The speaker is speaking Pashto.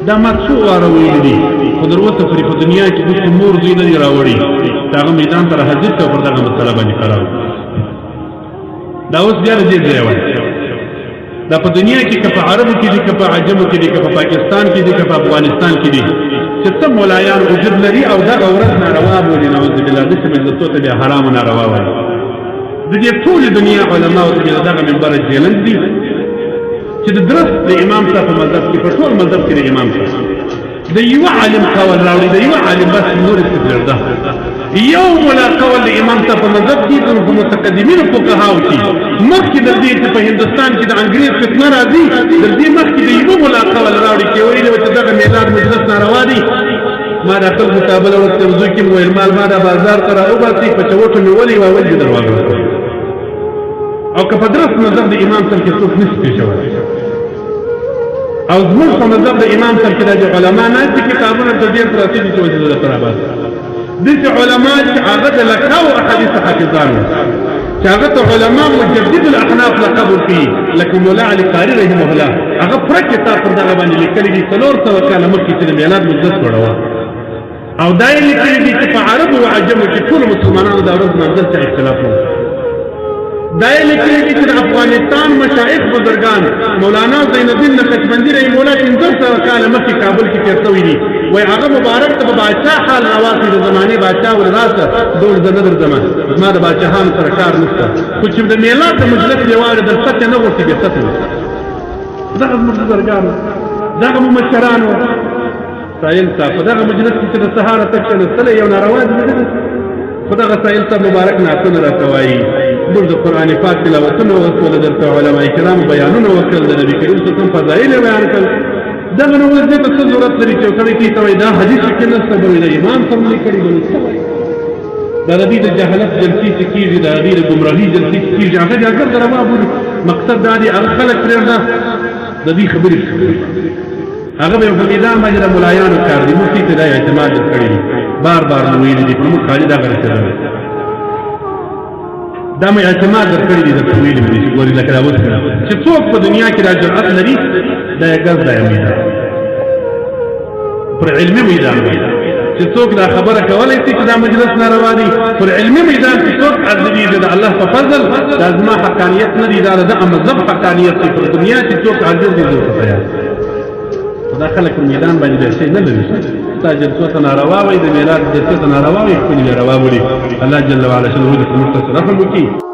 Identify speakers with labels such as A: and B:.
A: دا ما څو واره ویلي دي خو در اوسه پورې په دنیا کې دوی مور دوی نه دي راوړي د هغه میدان ته راحاضر شي او پر دغه مسله باندې قرار دا اوس بیا د دې ځای وایي دا په دنیا کې که په عربو کې دي که په عجمو کې دي که په پاکستان کې دي که په افغانستان کې دي چې څه مولایان وجود لري او دغه ورځ ناروا بولي نعوذ بالله داسې مجلسو ته بیا حرام و ناروا وایي د دې ټولې دنیا علماو ته د دغه منبره جیلند دي چې د درست د امام صاحب په مذهب کې په ټول مذهب کې د امام صاحب د یوه عالم قول راوړي د یوه عالم بس نور استدلال ده یو ملا قول د امام صاحب په مذهب کې د متقدمینو فقهاو کې مخکې د دې چې په هندوستان کې د انګریز فتنه راځي د دې مخکې د یوه ملا قول راوړي چې ویلي وه چې دغه میلاد مجلس ناروا دی ما د خپل مقابله ورته وضو کې مې ویل مال ما د بازار ته راوباسي په چوټو مې ولې واول دې درواغ او که په درست مذهب د امام صاحب کې څوک نشي پېښولی او زموږ په مذهب د امام صاحب کې د علما ناست کتابونه د ډېر پراته دي چې وجه د ترابات داسې علما چې هغه د لکاو احادیث حافظان وو چې هغه ته علما مجدد الاحناف لقب ورکوي لکه مولا علي قاري رحمه الله هغه پوره کتاب پر دغه باندې لیکلی دي 400 کاله مخکې چې د میلاد مجلس جوړوه او دا یې لیکلي دي چې په عربو و عجمو کې ټولو مسلمانانو د ورځ مجلس ته اختلاف وو دا یې لیکلي دي چې د افغانستان مشایخ بزرګان مولانا زین الدین نقشبندي رحمه الله 1500 کاله مخکې کابل کې تېر شوي دي وایي هغه مبارک ته به باچا حال راواخلي د زمانې باچا ور راسه ډول زه نه درځمه زما د باچاهانو سره کار نشته خو چې د میلاد د مجلس یې واورېدل سطح نه غوښتي بې سطح دغه زموږ بزرګانو دغه مو مشرانو سایل صاحب په دغه مجلس کې چې د سهاره تک کېنستلی یو ناروا دي خو دغه سایل صاحب مبارک نعتونه راته وایي موږ د قرآن پاک تلاوتونه وغوښتله درته علما کرامو بیانونه وکړل د نبي کریم صلی الله علیه وسلم فضایل یې بیان کړل دغه نه اوس دې ته څه ضرورت لري چې یو سړی کوي ته وایي دا حدیث کې نشته به وایي د امام صاحب نه کړي به څه وایي دا د دې د جهالت جلسې چې کېږي د هغې د ګمراهي جلسې چې کېږي هغه جاګر د روا بولي مقصد دا دی هغه خلک پرېږده د دې خبرې هغه به په میدان باندې د ملایانو کار دي مفتي ته دا اعتماد کړی دي بار بار مو ویلي دي په موږ خالي دغه رسېدلی دا مې اعتماد درکړی دي درته ویلي مې دي چې ګورې لکه دا اوس چې څوک په دنیا کې دا جرأت لري دا یې ګز دا یې میدان پر علمي میدان باندې چې څوک دا خبره کولی شي چې دا مجلس ناروا دی پر علمي میدان کې څوک عاجزېږي د الله په فضل دا زما حقانیت نه دی دا د دغه مذهب حقانیت دی پر دنیا چې څوک عاجز دي زه ورته تیار دا خلک پر میدان باندې دا شی نه لري ستا جلسو ته ناروا وایي د میلاد جلسې ته ناروا وایي ښکلي بیا روا بولي الله جل وعلا شنو موږ ته رحم وکړي